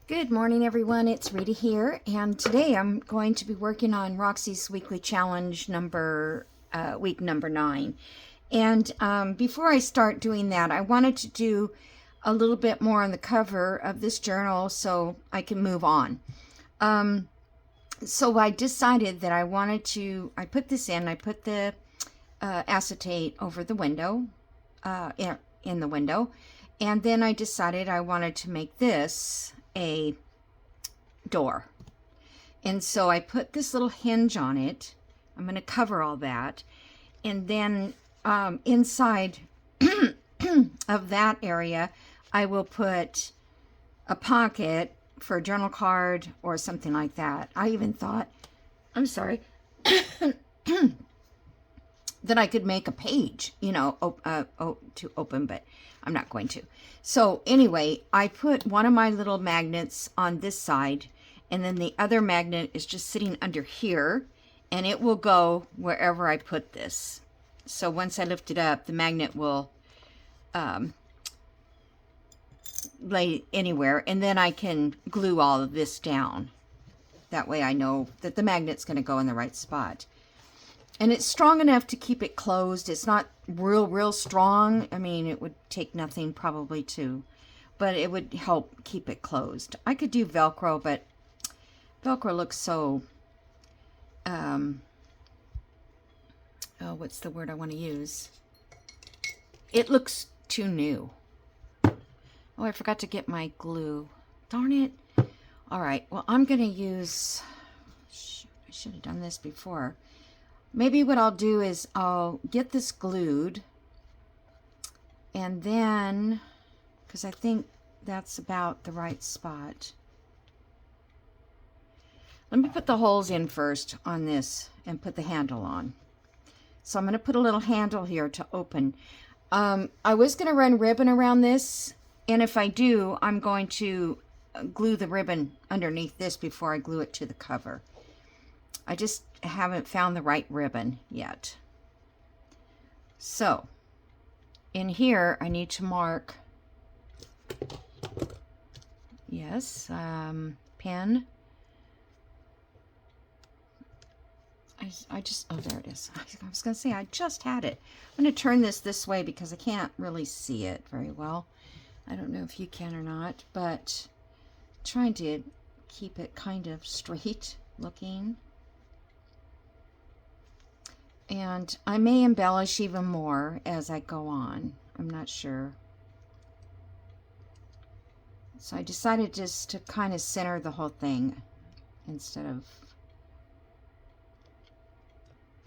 Good morning, everyone. It's Rita here, and today I'm going to be working on Roxy's weekly challenge week number 9. And before I start doing that, I wanted to do a little bit more on the cover of this journal so I can move on. So I decided that I put this in, I put the acetate over the window, in the window, and then I decided I wanted to make this a door. And so I put this little hinge on it. I'm going to cover all that. And then inside of that area, I will put a pocket for a journal card or something like that. I even thought, I'm sorry, that I could make a page, to open, but I'm not going to. So anyway, I put one of my little magnets on this side, and then the other magnet is just sitting under here, and it will go wherever I put this. So once I lift it up, the magnet will lay anywhere, and then I can glue all of this down. That way I know that the magnet's going to go in the right spot. And it's strong enough to keep it closed. It's not real strong. I mean, it would take nothing probably to, but it would help keep it closed. I could do Velcro, but Velcro looks so, what's the word I want to use? It looks too new. Oh, I forgot to get my glue. Darn it. All right, well, I'm going to use, I should have done this before. Maybe what I'll do is I'll get this glued, and then, because I think that's about the right spot. Let me put the holes in first on this and put the handle on. So I'm going to put a little handle here to open. I was going to run ribbon around this, and if I do, I'm going to glue the ribbon underneath this before I glue it to the cover. I just haven't found the right ribbon yet. So in here I need to mark, yes, pen. I just, oh, there it is. I was going to say I just had it. I'm going to turn this way because I can't really see it very well. I don't know if you can or not, but trying to keep it kind of straight looking. And I may embellish even more as I go on. I'm not sure. So I decided just to kind of center the whole thing instead of...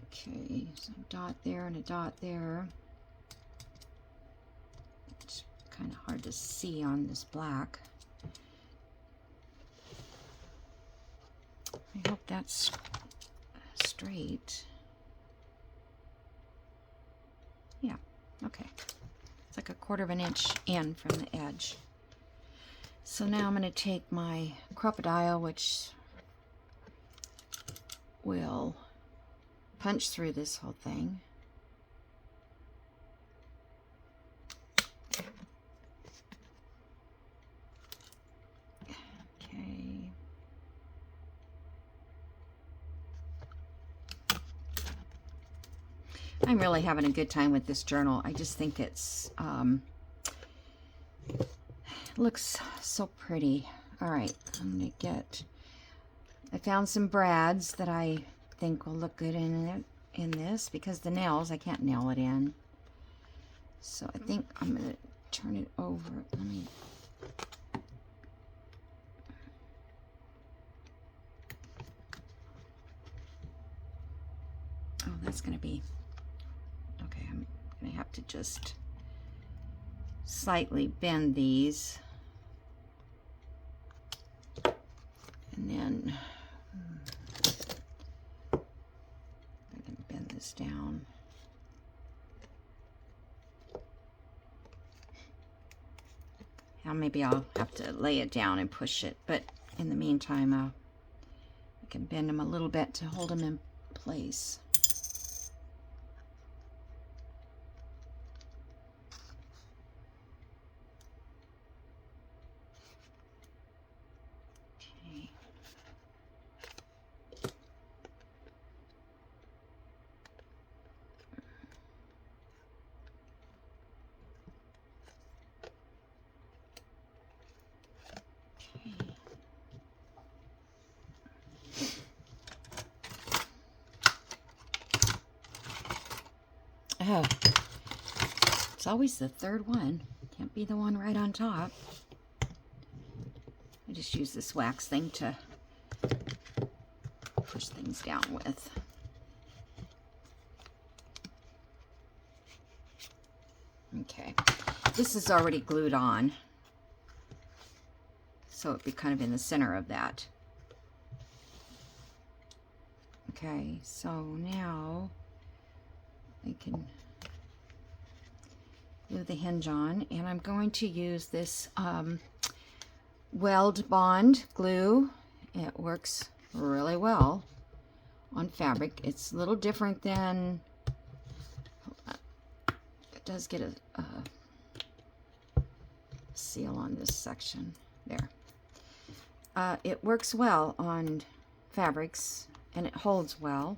Okay, so a dot there and a dot there. It's kind of hard to see on this black. I hope that's straight. Yeah, okay. It's like 1/4 inch in from the edge. So now I'm going to take my crocodile, which will punch through this whole thing. Okay. I'm really having a good time with this journal. I just think it's looks so pretty. All right, I'm gonna get, I found some brads that I think will look good in this, because the nails, I can't nail it in. So I think I'm gonna turn it over. Let me, oh, that's gonna be, okay, I'm gonna have to just slightly bend these, and then I can bend this down. Now maybe I'll have to lay it down and push it, but in the meantime I can bend them a little bit to hold them in place. Oh, it's always the third one. Can't be the one right on top. I just use this wax thing to push things down with. Okay, this is already glued on, so it'd be kind of in the center of that. Okay, so now I can glue the hinge on, and I'm going to use this Weld Bond glue. It works really well on fabric. It's a little different than, it does get a seal on this section there. It works well on fabrics, and it holds well.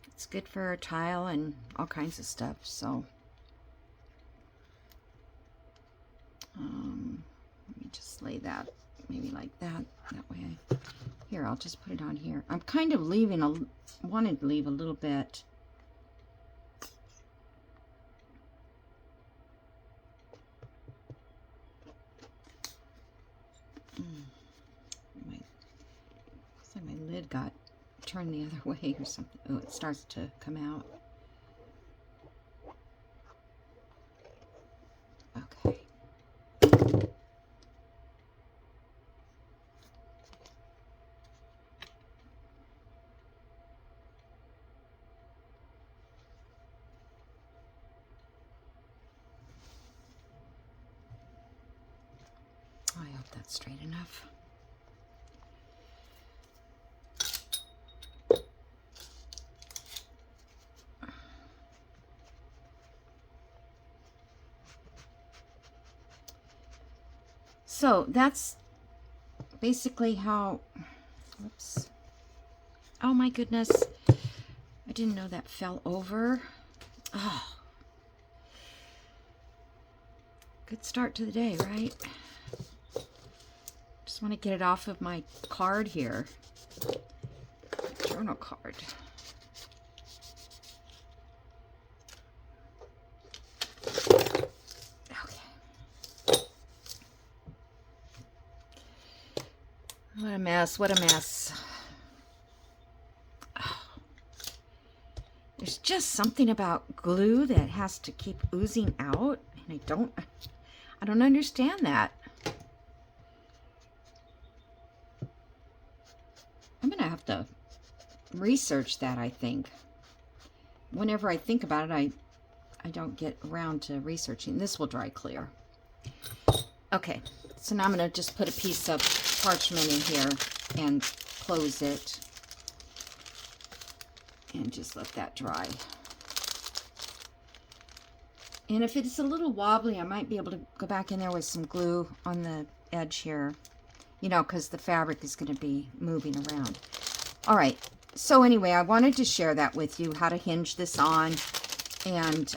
It's good for tile and all kinds of stuff. So let me just lay that maybe like that way. Here, I'll just put it on here. I'm kind of leaving wanted to leave a little bit. Looks like my lid got turned the other way or something. Oh, it starts to come out. Okay. I hope that's straight enough. So that's basically how, whoops. Oh my goodness. I didn't know that fell over. Oh. Good start to the day, right? Just want to get it off of my card here. My journal card. What a mess, what a mess. Oh. There's just something about glue that has to keep oozing out, and I don't understand that. I'm gonna have to research that, I think. Whenever I think about it, I don't get around to researching. This will dry clear. Okay, so now I'm gonna just put a piece of parchment in here and close it and just let that dry. And if it's a little wobbly, I might be able to go back in there with some glue on the edge here, you know, because the fabric is going to be moving around. All right, so anyway, I wanted to share that with you, how to hinge this on, and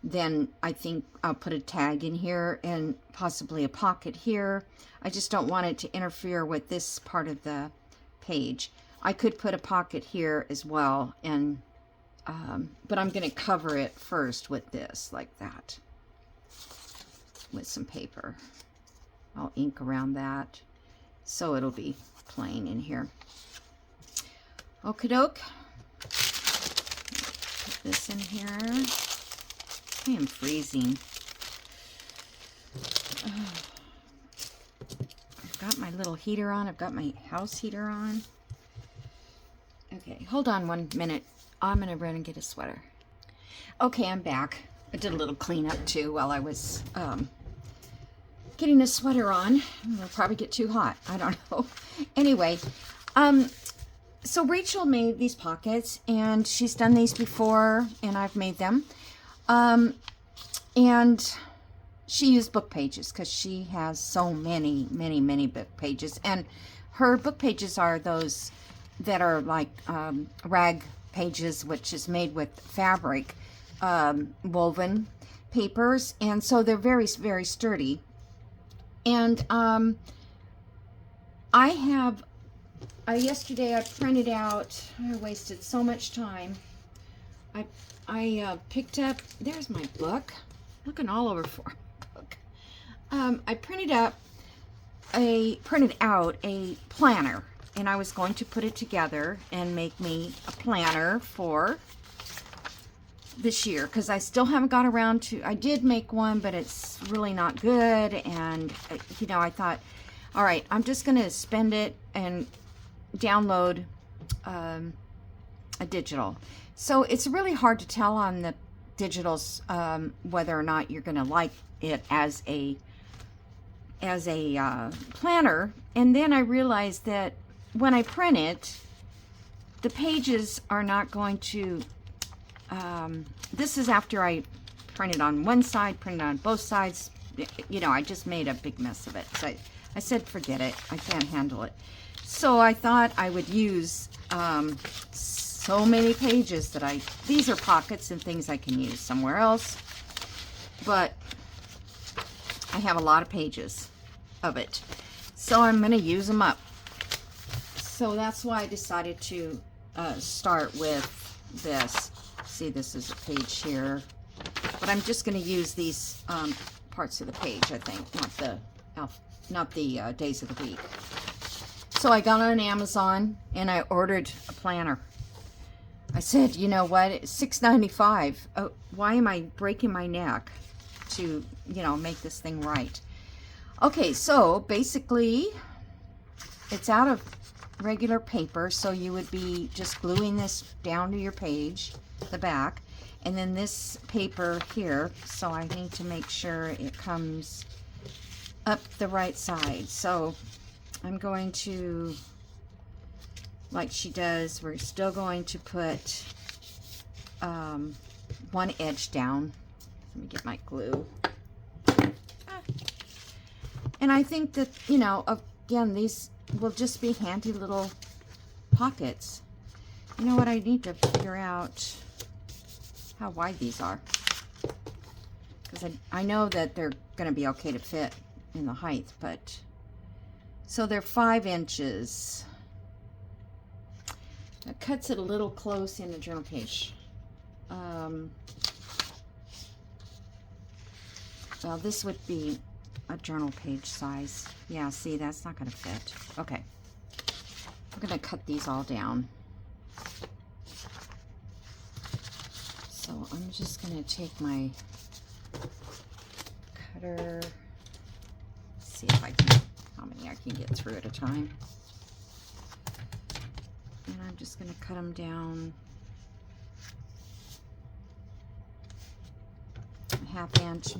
then I think I'll put a tag in here and possibly a pocket here. I just don't want it to interfere with this part of the page. I could put a pocket here as well, and but I'm going to cover it first with this, like that, with some paper. I'll ink around that, so it'll be plain in here. Okie doke. Put this in here. I am freezing. I've got my little heater on. I've got my house heater on. Okay, hold on 1 minute. I'm going to run and get a sweater. Okay, I'm back. I did a little cleanup too while I was getting a sweater on. It'll probably get too hot. I don't know. Anyway, so Rachel made these pockets, and she's done these before, and I've made them. And she used book pages because she has so many book pages. And her book pages are those that are like rag pages, which is made with fabric, woven papers. And so they're very, very sturdy. And yesterday I printed out, I wasted so much time I picked up, there's my book, looking all over for a book. I printed out a planner, and I was going to put it together and make me a planner for this year, because I still haven't got around to, I did make one, but it's really not good, and you know, I thought, all right, I'm just going to spend it and download a digital. So it's really hard to tell on the digitals whether or not you're going to like it as a planner. And then I realized that when I print it, the pages are not going to, this is after I printed on one side, printed on both sides. You know, I just made a big mess of it. So I said, forget it, I can't handle it. So I thought I would use so many pages that these are pockets and things I can use somewhere else, but I have a lot of pages of it, so I'm going to use them up. So that's why I decided to start with this. See, this is a page here, but I'm just going to use these parts of the page, I think, not the days of the week. So I got on Amazon and I ordered a planner. I said, you know what, it's $6.95. Oh, why am I breaking my neck to, you know, make this thing right? Okay, so basically it's out of regular paper, so you would be just gluing this down to your page, the back, and then this paper here, so I need to make sure it comes up the right side. So I'm going to, like she does, we're still going to put one edge down. Let me get my glue. And I think that, you know, again, these will just be handy little pockets. You know what, I need to figure out how wide these are, because I know that they're going to be okay to fit in the height, but so they're 5 inches. That cuts it a little close in the journal page. Well, this would be a journal page size. Yeah, see, that's not going to fit. Okay. I'm going to cut these all down. So I'm just going to take my cutter. See if I can, how many I can get through at a time. And I'm just going to cut them down a 1/2 inch.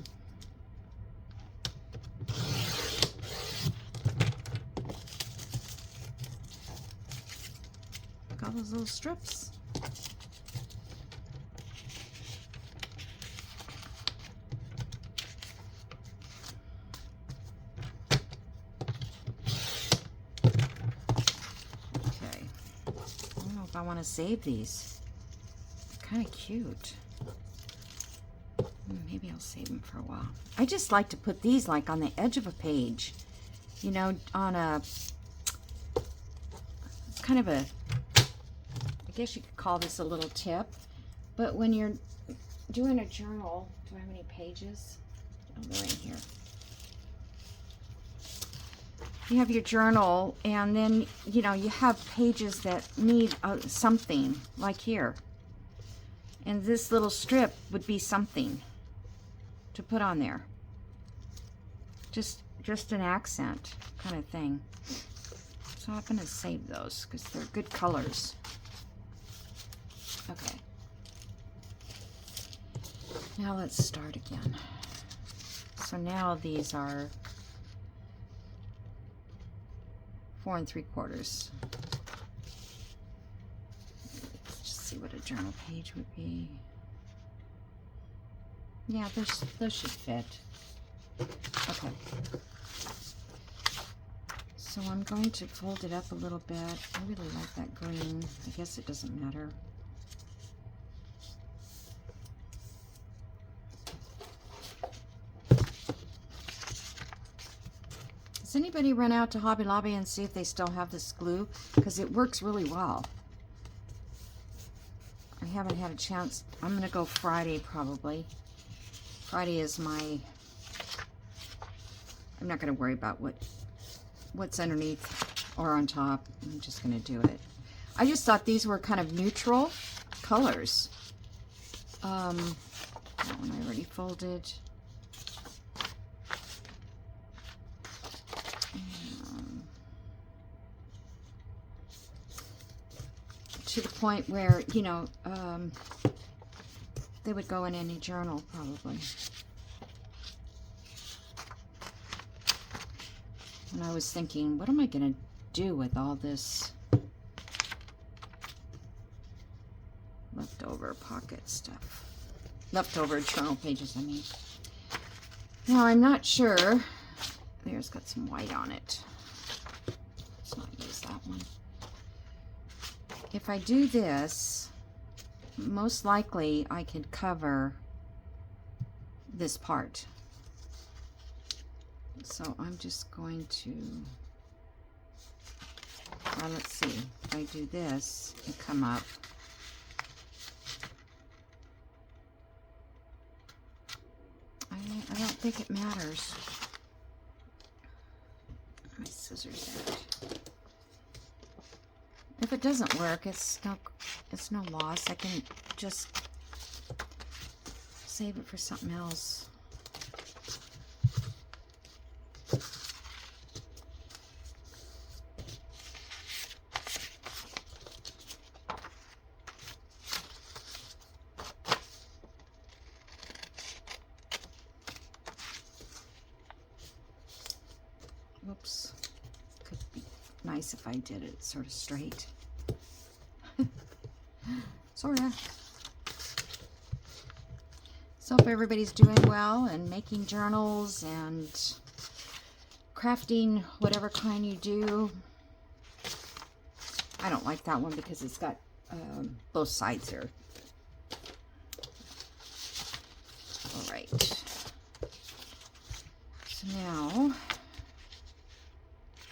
Look, all those little strips. I want to save these. They're kind of cute. Maybe I'll save them for a while. I just like to put these like on the edge of a page, you know, on a, it's kind of a, I guess you could call this a little tip, but when you're doing a journal, do I have any pages? Oh, they're in here. You have your journal, and then, you know, you have pages that need something, like here. And this little strip would be something to put on there. Just an accent kind of thing. So I'm going to save those because they're good colors. Okay. Now let's start again. So now these are 4 3/4. Let's just see what a journal page would be. Yeah, those should fit. Okay. So I'm going to fold it up a little bit. I really like that green. I guess it doesn't matter. Does anybody run out to Hobby Lobby and see if they still have this glue? Because it works really well. I haven't had a chance. I'm going to go Friday probably. Friday is my... I'm not going to worry about what's underneath or on top. I'm just going to do it. I just thought these were kind of neutral colors. That one I already folded. To the point where, you know, they would go in any journal probably. And I was thinking, what am I going to do with all this leftover pocket stuff? Leftover journal pages, I mean. Now, I'm not sure. There's got some white on it. Let's not use that one. If I do this, most likely I could cover this part. So I'm just going to, well, let's see, if I do this and come up, I don't think it matters. My scissors out. If it doesn't work, it's no loss. I can just save it for something else. Whoops. Could be nice if I did it sort of straight. Sorta. So hope everybody's doing well and making journals and crafting whatever kind you do. I don't like that one because it's got both sides here. All right. So now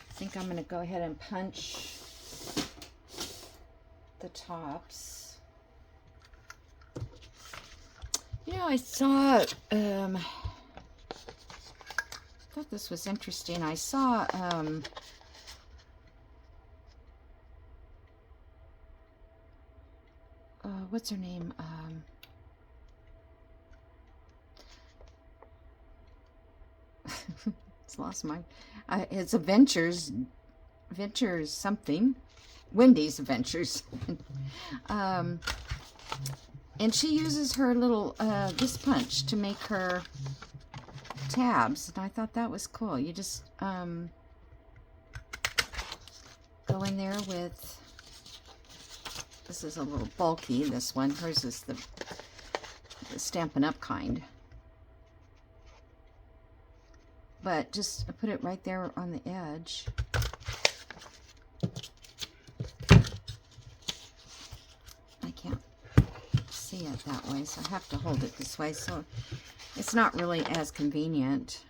I think I'm going to go ahead and punch the tops. You know, I saw, thought this was interesting. I saw, what's her name? It's lost my, it's Adventures something. Wendy's Adventures. And she uses her little, this punch to make her tabs. And I thought that was cool. You just go in there with, this is a little bulky, this one. Hers is the Stampin' Up kind. But just put it right there on the edge. I can't see it that way, so I have to hold it this way, so it's not really as convenient.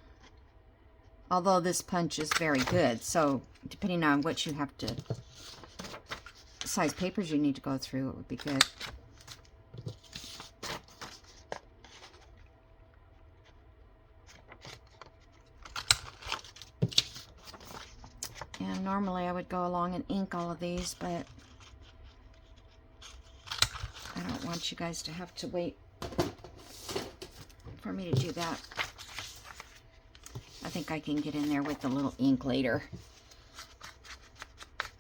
Although this punch is very good, so depending on what you have to, size papers you need to go through, it would be good. And normally I would go along and ink all of these, but I don't want you guys to have to wait for me to do that. I think I can get in there with a little ink later.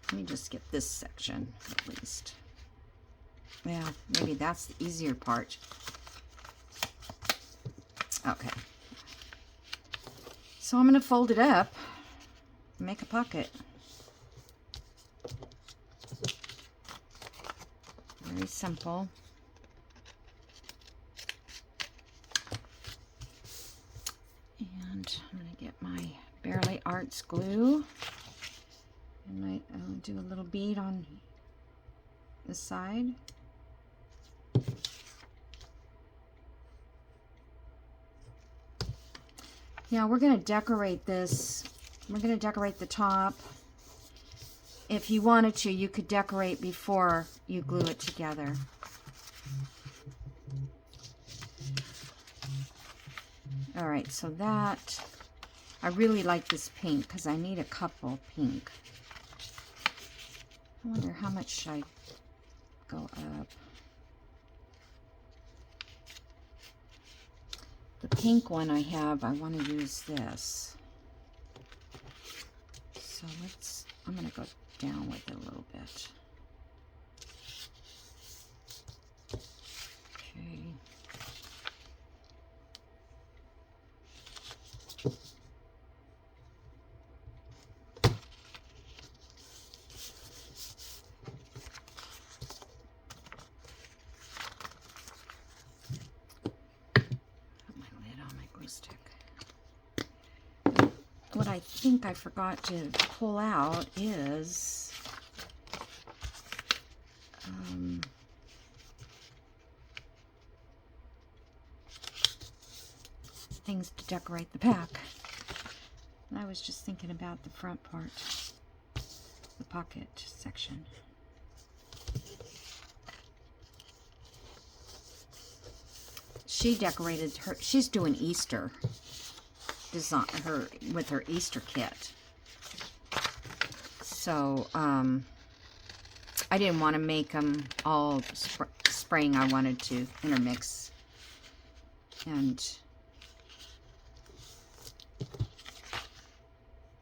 Let me just get this section at least. Yeah, maybe that's the easier part. Okay. So I'm going to fold it up and make a pocket. Very simple. And I'm going to get my Barely Arts glue. And I'll do a little bead on the side. Now we're going to decorate this. We're going to decorate the top. If you wanted to, you could decorate before you glue it together. All right, so that, I really like this pink because I need a couple pink. I wonder how much should I go up. The pink one I have, I want to use this. So I'm going to go down with it a little bit. Okay. What I think I forgot to pull out is things to decorate the pack. And I was just thinking about the front part, the pocket section. She decorated her, she's doing Easter design with her Easter kit. So I didn't want to make them all spraying. I wanted to intermix, and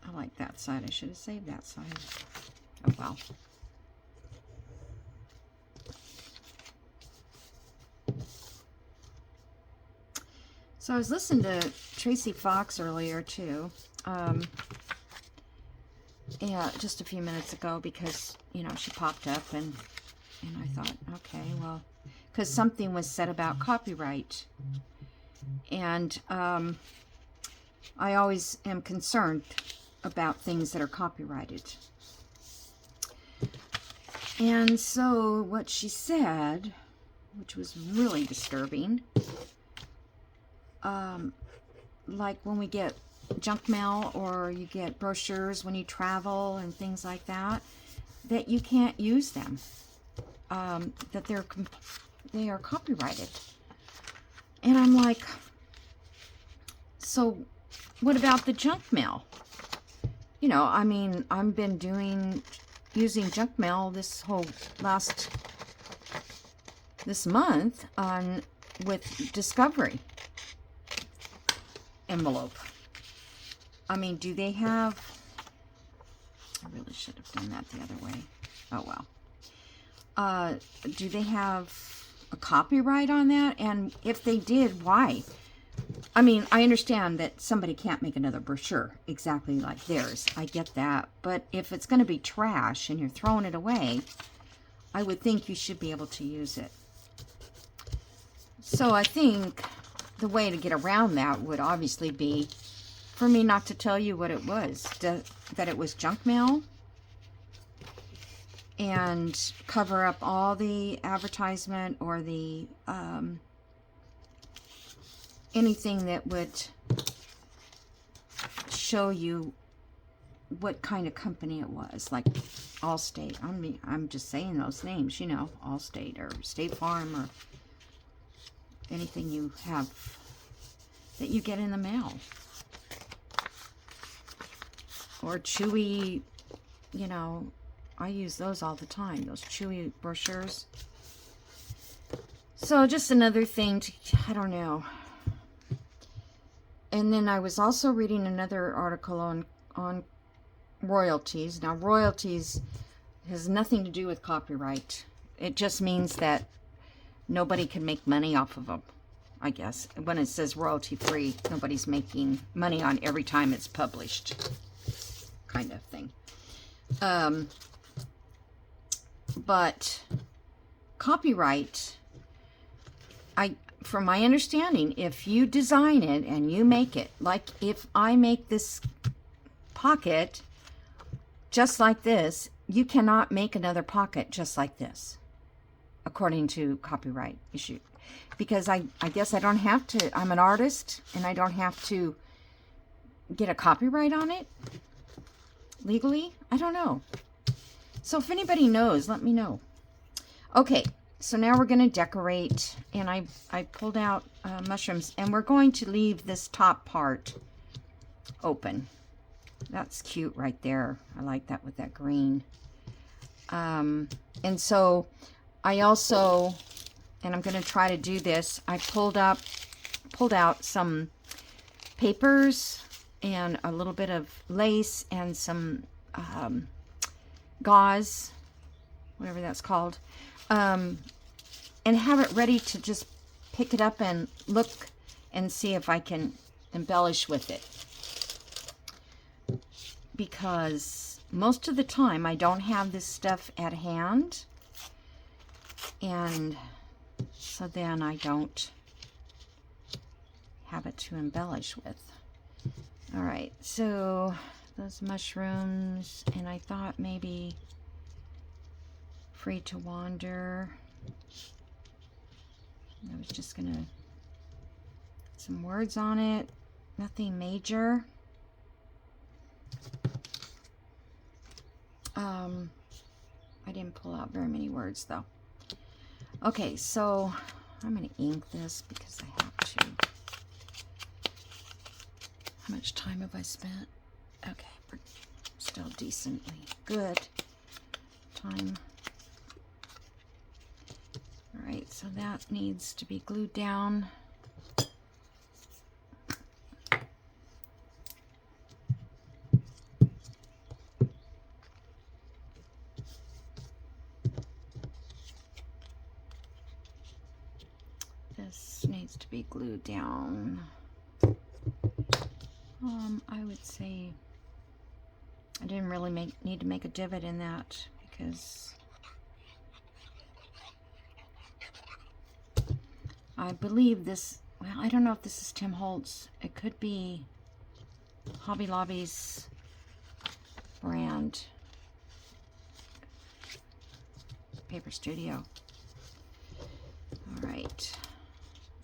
I like that side. I should have saved that side. Oh well. So I was listening to Tracy Fox earlier too, yeah, just a few minutes ago, because you know she popped up and I thought, okay, well, because something was said about copyright, and I always am concerned about things that are copyrighted. And so what she said, which was really disturbing, like when we get junk mail or you get brochures when you travel and things like that, that you can't use them, that they are copyrighted. And I'm like, so what about the junk mail? You know, I mean, I've been using junk mail this month with Discovery envelope. I mean, do they have, I really should have done that the other way. Oh well. Do they have a copyright on that? And if they did, why? I mean, I understand that somebody can't make another brochure exactly like theirs. I get that. But if it's going to be trash and you're throwing it away, I would think you should be able to use it. So I think the way to get around that would obviously be for me not to tell you what it was, that it was junk mail, and cover up all the advertisement or the anything that would show you what kind of company it was, like Allstate. I'm just saying those names, you know, Allstate or State Farm or anything you have that you get in the mail. Or Chewy, you know, I use those all the time, those Chewy brochures. So just another thing to, I don't know. And then I was also reading another article on royalties. Now, royalties has nothing to do with copyright. It just means that nobody can make money off of them, I guess. When it says royalty-free, nobody's making money on every time it's published, kind of thing. But copyright, from my understanding, if you design it and you make it, like if I make this pocket just like this, you cannot make another pocket just like this, according to copyright issue. Because I guess I don't have to, I'm an artist, and I don't have to get a copyright on it legally. I don't know. So if anybody knows, let me know. Okay, So now we're going to decorate, and I pulled out mushrooms, and we're going to leave this top part open. That's cute right there. I like that with that green. And so I also, and I'm going to try to do this, I pulled out some papers and a little bit of lace and some gauze, whatever that's called, and have it ready to just pick it up and look and see if I can embellish with it. Because most of the time I don't have this stuff at hand, and so then I don't have it to embellish with. All right, so those mushrooms, and I thought maybe Free to Wander. I was just gonna put some words on it, nothing major. I didn't pull out very many words though. Okay, so I'm gonna ink this because I have to. How much time have I spent? Okay, we're still decently good time. All right, so that needs to be glued down. This needs to be glued down. I would say I didn't really need to make a divot in that because I believe this, well, I don't know if this is Tim Holtz. It could be Hobby Lobby's brand. Paper Studio. All right.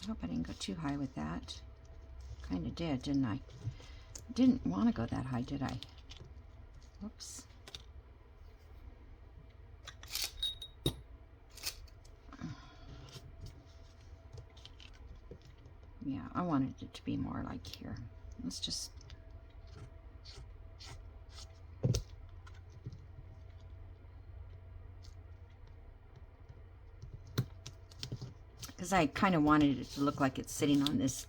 I hope I didn't go too high with that. Kind of did, didn't I? Didn't want to go that high, did I? Whoops. Yeah, I wanted it to be more like here. Let's just... because I kind of wanted it to look like it's sitting on this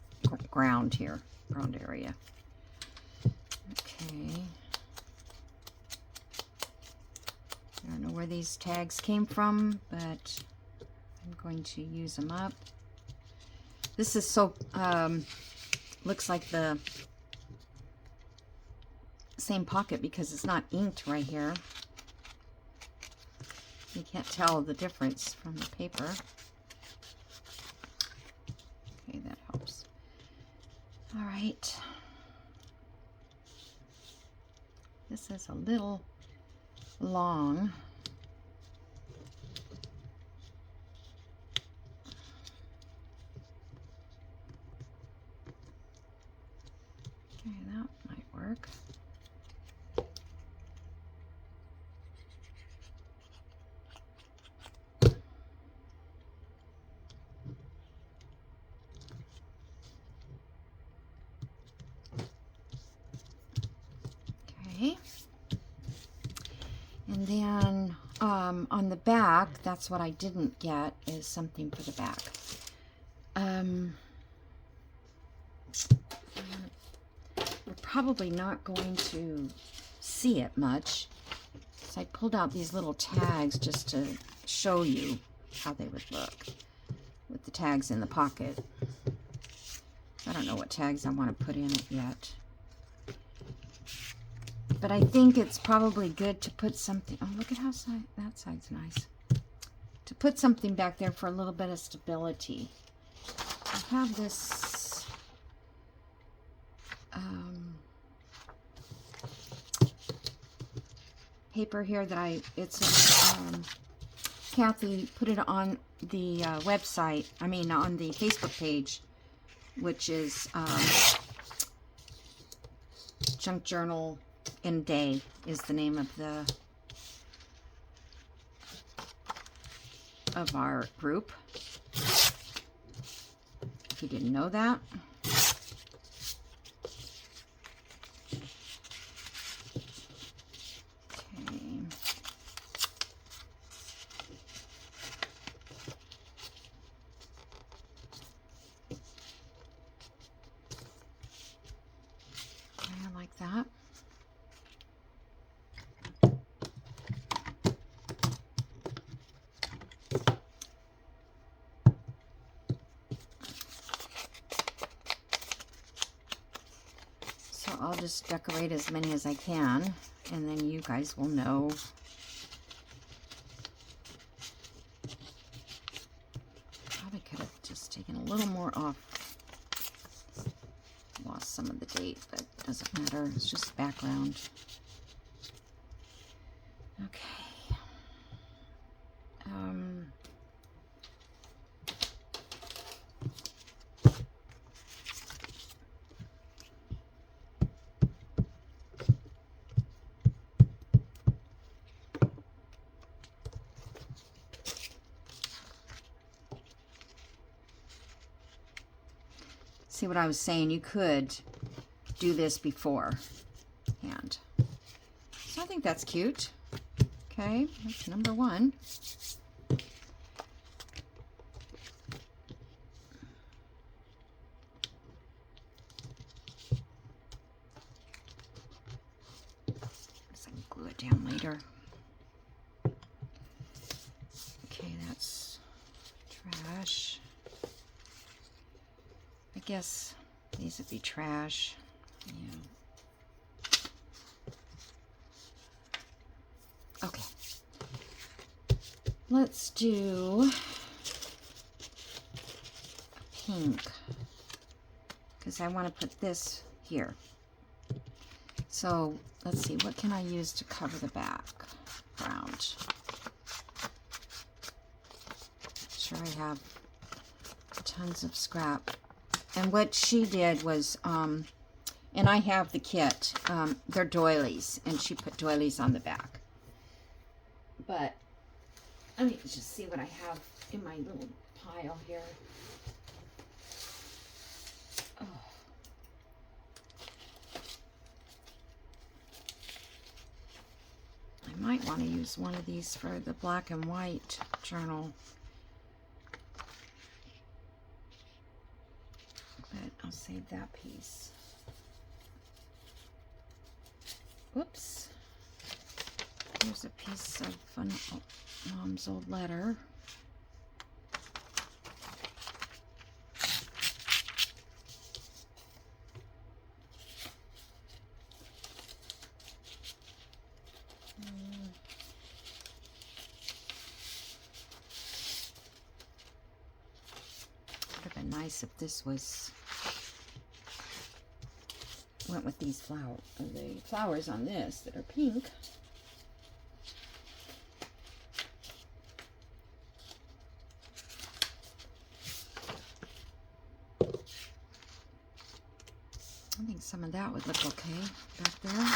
ground here, ground area. Okay. I don't know where these tags came from, but I'm going to use them up. This is so, looks like the same pocket because it's not inked right here. You can't tell the difference from the paper. Okay, that helps. All right. This is a little long. Okay, that might work. Okay. And then on the back, that's what I didn't get, is something for the back. We're probably not going to see it much. So I pulled out these little tags just to show you how they would look with the tags in the pocket. I don't know what tags I want to put in it yet. But I think it's probably good to put something... Oh, look at how that side's nice. To put something back there for a little bit of stability. I have this... paper here that Kathy put it on the website, I mean on the Facebook page, which is Junk Journal in Day is the name of the of our group. If you didn't know that. That. So I'll just decorate as many as I can, and then you guys will know. Probably could have just taken a little more off. Lost some of the date, but it doesn't matter. It's just background. Okay. See what I was saying? You could do this beforehand. So I think that's cute. Okay, that's number one. I can glue it down later. Okay, that's trash. I guess these would be trash. Yeah. Okay. Let's do pink, because I want to put this here. So let's see, what can I use to cover the background? Sure, I have tons of scrap. And what she did was, and I have the kit, they're doilies, and she put doilies on the back. But let me just see what I have in my little pile here. Oh. I might want to use one of these for the black and white journal. But I'll save that piece. Whoops. Here's a piece of Mom's old letter. Would have been nice if this was went with these the flowers on this that are pink. I think some of that would look okay back there.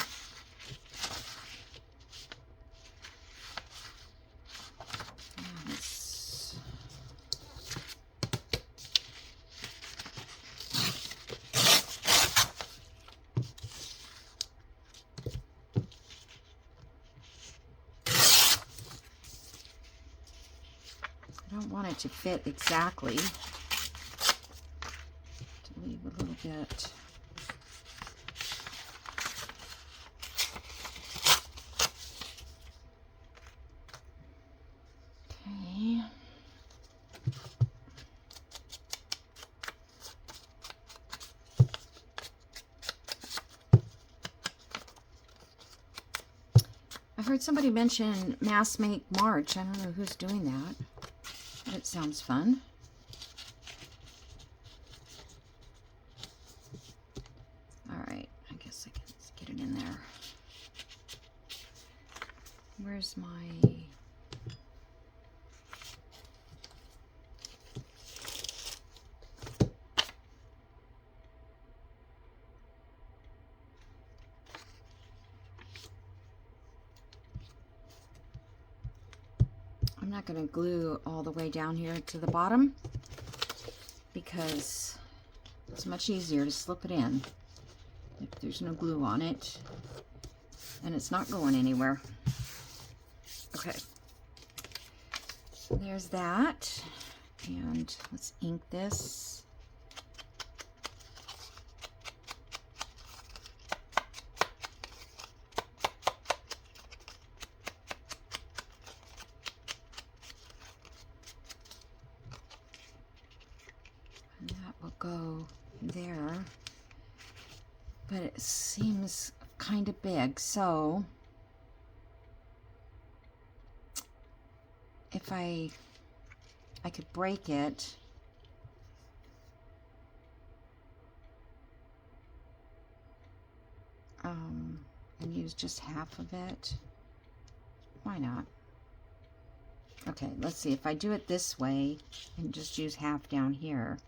I don't want it to fit exactly. To leave a little bit. Okay. I heard somebody mention Mass Make March. I don't know who's doing that. It sounds fun. All right, I guess I can get it in there. Where's my... I'm I'm not going to glue all the way down here to the bottom because it's much easier to slip it in if there's no glue on it and it's not going anywhere. Okay, so there's that, and let's ink this. And that will go there, but it seems kind of big, so if I could break it. And use just half of it. Why not? Okay, let's see. If I do it this way and just use half down here.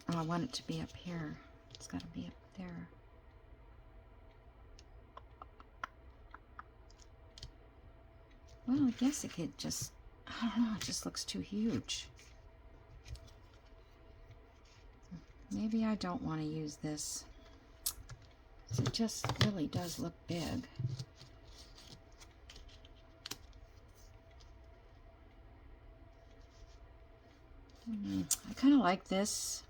Oh, I want it to be up here. It's got to be up there. Well, I guess it could just, I don't know, it just looks too huge. Maybe I don't want to use this. It just really does look big. I kind of like this.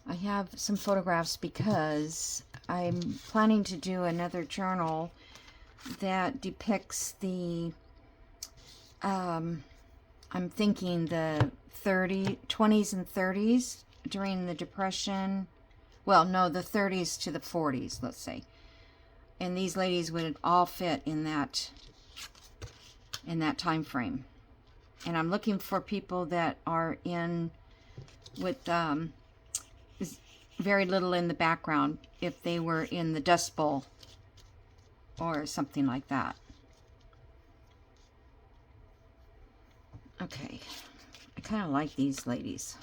I have some photographs because I'm planning to do another journal that depicts the I'm thinking the 20s and 30s during the Depression. Well, no, the 30s to the 40s, let's say. And these ladies would all fit in that time frame. And I'm looking for people that are in with very little in the background, if they were in the Dust Bowl or something like that. Okay, I kind of like these ladies.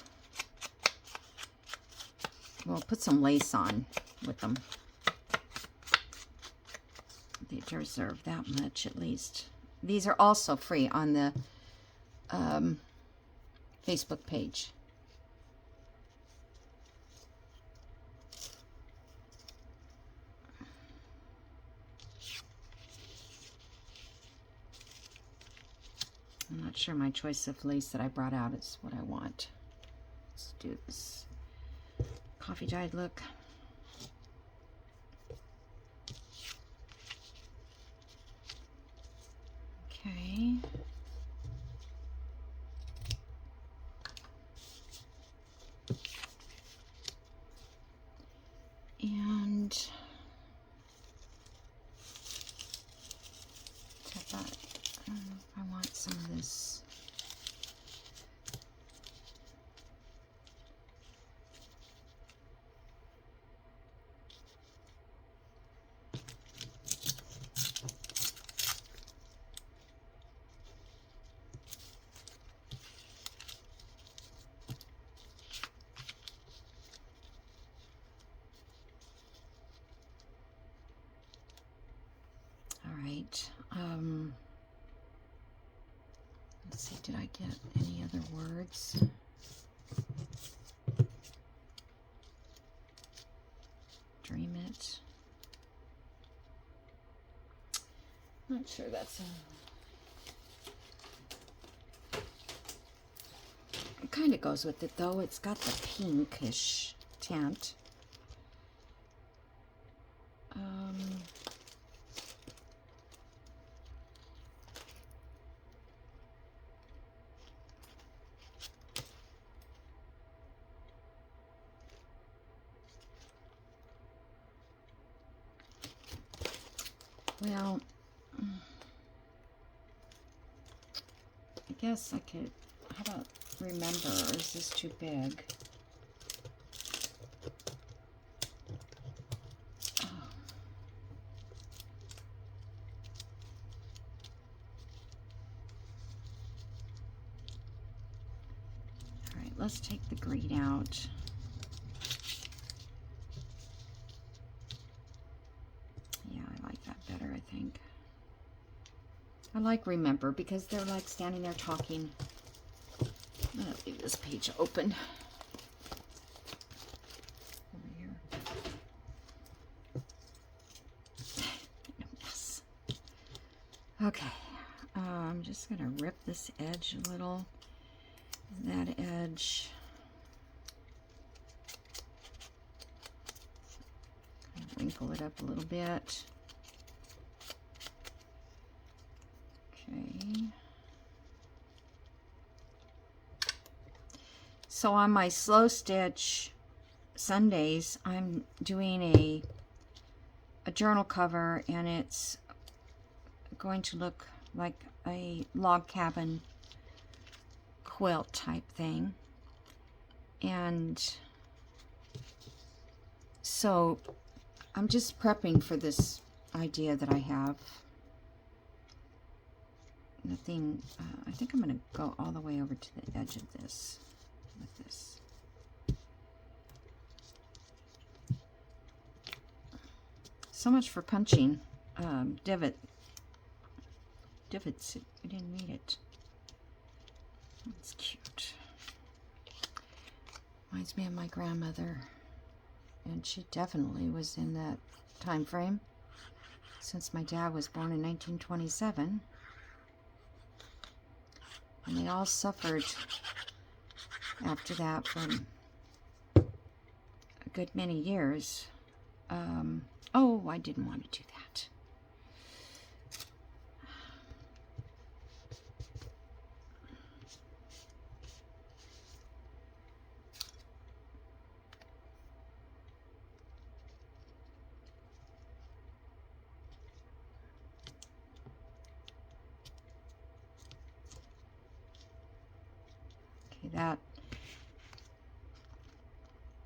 We'll put some lace on with them. They deserve that much at least. These are also free on the Facebook page. I'm not sure my choice of lace that I brought out is what I want. Let's do this coffee dyed look. Okay. And I thought, I don't know if I want some of this. Let's see, did I get any other words? Dream it. Not sure that's it kind of goes with it though. It's got the pinkish tint. Well, I guess I could, how about remember, or is this too big? Oh. All right, let's take the green out. Yeah, I like that better, I think. I like remember because they're like standing there talking. I'm going to leave this page open. Over here. Yes. Okay. I'm just going to rip this edge a little. That edge. Wrinkle it up a little bit. Okay. So on my slow stitch Sundays, I'm doing a journal cover, and it's going to look like a log cabin quilt type thing. And so I'm just prepping for this idea that I have. Nothing, I think I'm going to go all the way over to the edge of this with this. So much for punching. Divots, I didn't need it. That's cute. Reminds me of my grandmother. And she definitely was in that time frame, since my dad was born in 1927. And they all suffered after that for a good many years. Oh, I didn't want to do that.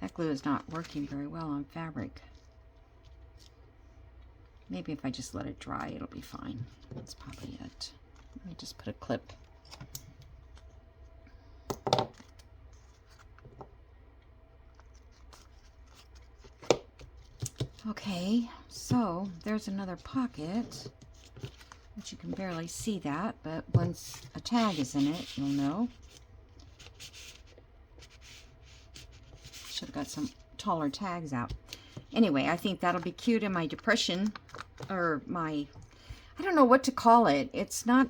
That glue is not working very well on fabric. Maybe if I just let it dry, it'll be fine. That's probably it. Let me just put a clip. Okay, so there's another pocket, which you can barely see that, but once a tag is in it, you'll know. Should have got some taller tags out. Anyway, I think that'll be cute in my depression, or my, I don't know what to call it. It's not,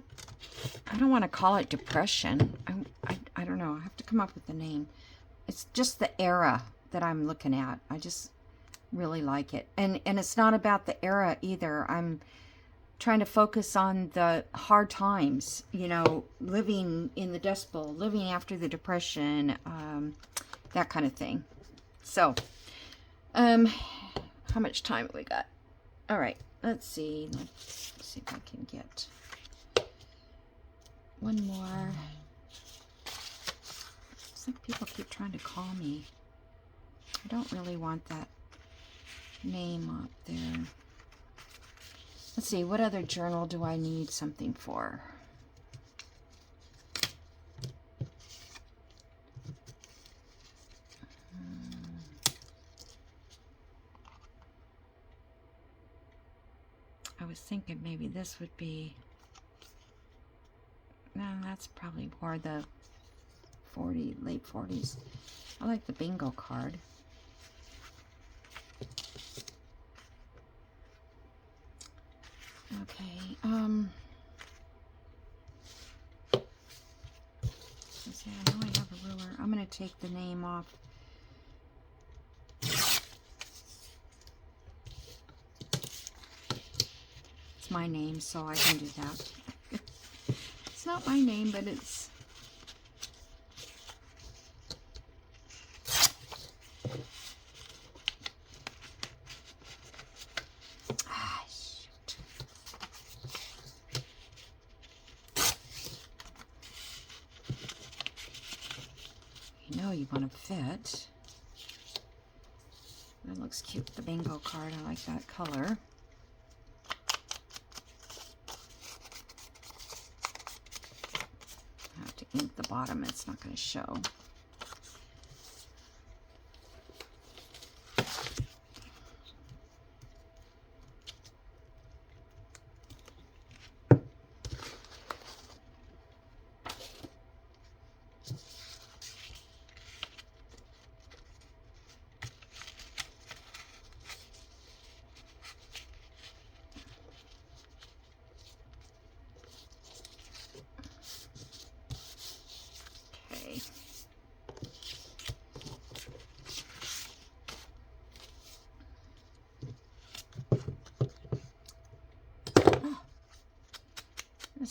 I don't want to call it depression. I don't know. I have to come up with a name. It's just the era that I'm looking at. I just really like it. And it's not about the era either. I'm trying to focus on the hard times, you know, living in the Dust Bowl, living after the Depression, that kind of thing. So, how much time have we got? All right, let's see. Let's see if I can get one more. It's like people keep trying to call me. I don't really want that name up there. Let's see, what other journal do I need something for? I was thinking maybe this would be, no, that's probably more the late 40s. I like the bingo card. Okay, let's see, I know I have a ruler. I'm going to take the name off. It's my name, so I can do that. It's not my name, but it's... You want to fit. That looks cute, the bingo card. I like that color. I have to ink the bottom. It's not going to show.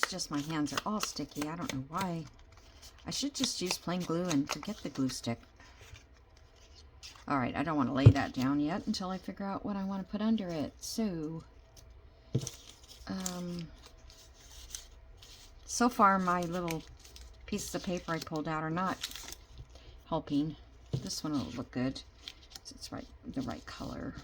It's just my hands are all sticky. I don't know why. I should just use plain glue and forget the glue stick. Alright, I don't want to lay that down yet until I figure out what I want to put under it. So, so far my little pieces of paper I pulled out are not helping. This one will look good. It's the right color.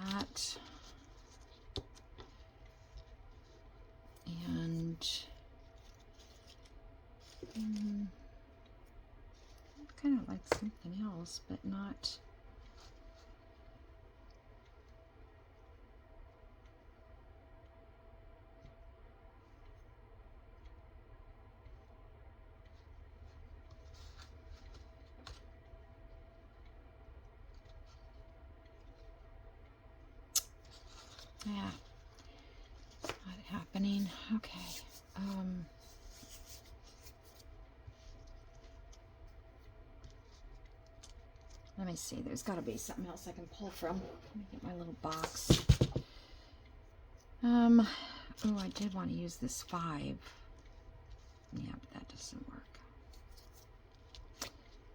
That. And kind of like something else, but not. Yeah, not happening. Okay. Let me see. There's got to be something else I can pull from. Let me get my little box. Oh, I did want to use this 5. Yeah, but that doesn't work.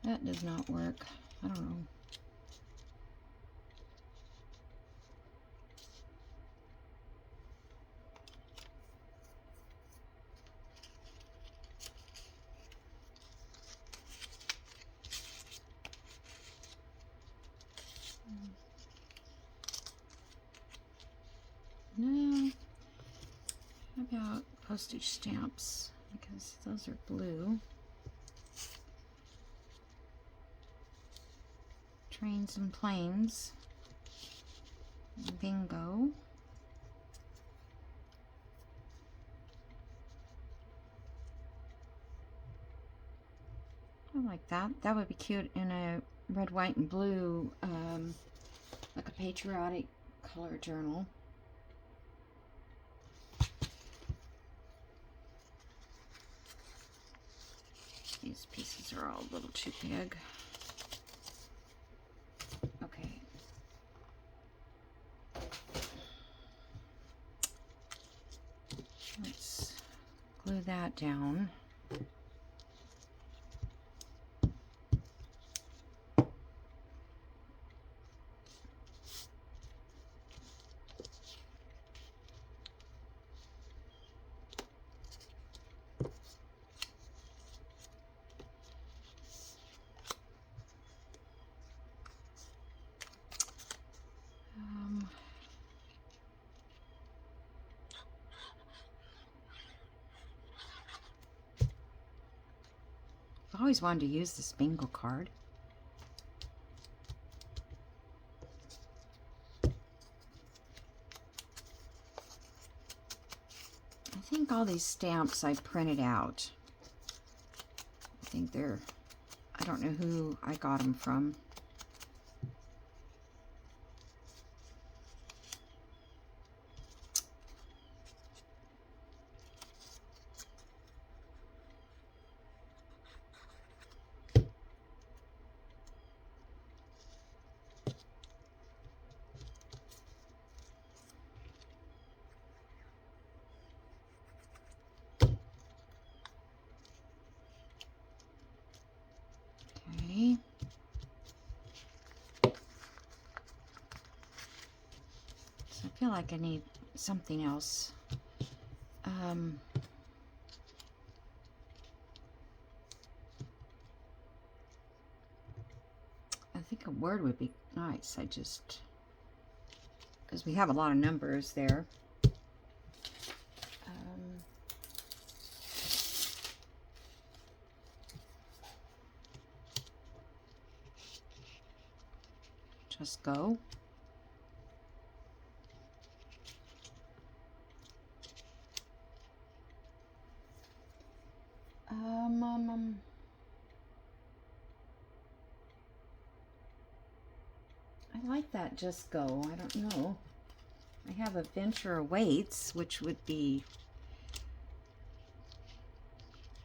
That does not work. I don't know. No. How about postage stamps? Because those are blue. Trains and planes. Bingo. I like that. That would be cute in a red, white, and blue, like a patriotic color journal. These pieces are all a little too big. Okay. Let's glue that down. I've always wanted to use this bingo card. I think all these stamps I printed out. I think they're, I don't know who I got them from. Okay. So I feel like I need something else. I think a word would be nice. Because we have a lot of numbers there. Just go. I like that just go. I don't know. I have a venture awaits, which would be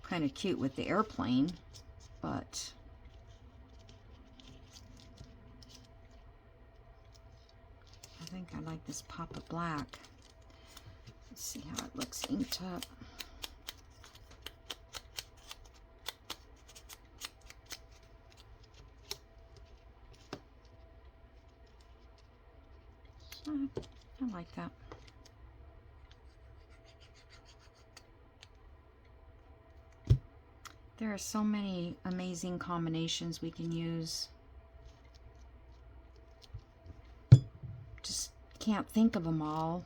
kind of cute with the airplane, but think I like this pop of black. Let's see how it looks inked up. I like that. There are so many amazing combinations we can use. Just can't think of them all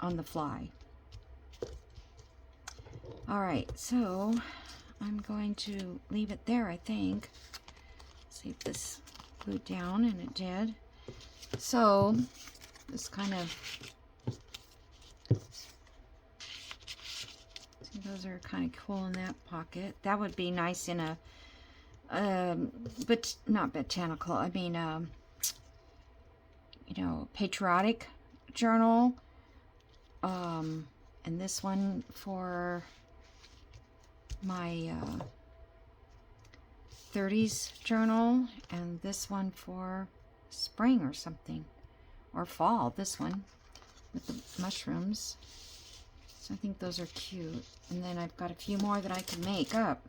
on the fly. All right, so I'm going to leave it there, I think. See if this glued down, and it did. So this kind of, see, those are kind of cool in that pocket. That would be nice in a, but not botanical, I mean, you know, patriotic journal. And this one for my 30s journal, and this one for spring or something, or fall, this one with the mushrooms. So I think those are cute. And then I've got a few more that I can make up.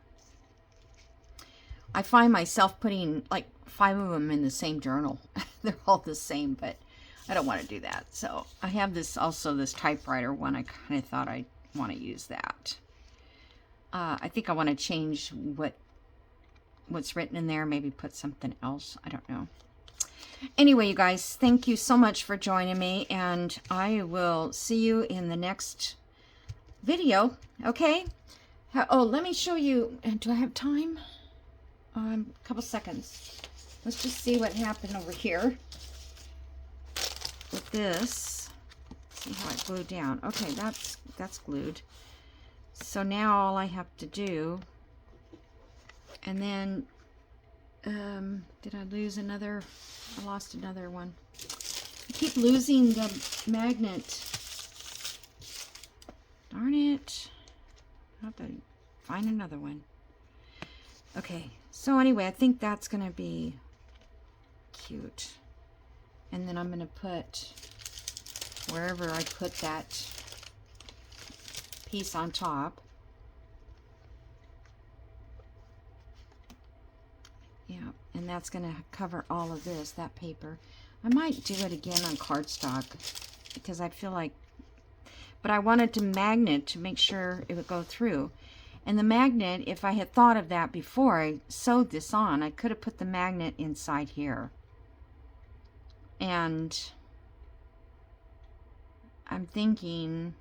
I find myself putting like 5 of them in the same journal. They're all the same, but I don't want to do that. So I have this, also this typewriter one. I kind of thought I'd want to use that. I think I want to change what's written in there, maybe put something else. I don't know. Anyway, you guys, thank you so much for joining me, and I will see you in the next video, okay? Oh, let me show you. Do I have time? A couple seconds. Let's just see what happened over here with this. See how it glued down. Okay, that's glued. So now all I have to do, and then did I lose another? I lost another one. I keep losing the magnet. Darn it. I'll have to find another one. Okay, so anyway, I think that's going to be cute. And then I'm going to put, wherever I put that piece on top. Yeah, and that's going to cover all of this, that paper. I might do it again on cardstock because I feel like, but I wanted to magnet to make sure it would go through. And the magnet, if I had thought of that before I sewed this on, I could have put the magnet inside here. And I'm thinking,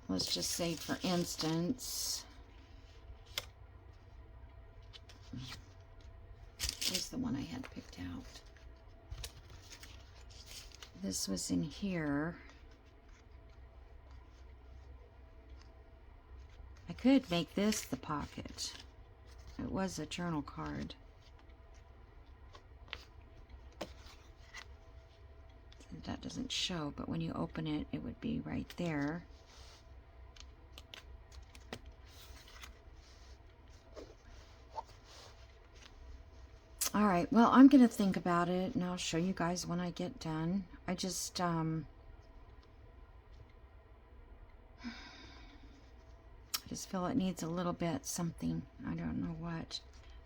let's just say for instance, here's the one I had picked out. This was in here. I could make this the pocket. It was a journal card. That doesn't show, but when you open it, it would be right there. All right, well, I'm going to think about it, and I'll show you guys when I get done. I just, feel it needs a little bit something. I don't know what.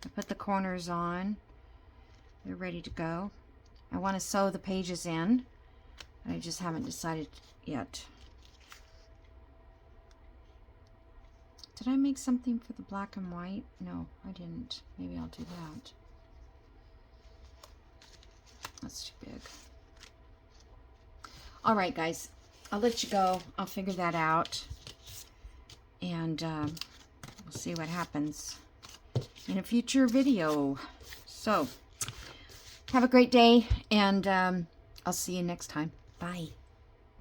I put the corners on. They're ready to go. I want to sew the pages in. I just haven't decided yet. Did I make something for the black and white? No, I didn't. Maybe I'll do that. That's too big. All right, guys. I'll let you go. I'll figure that out. And we'll see what happens in a future video. So, have a great day, and I'll see you next time. Bye.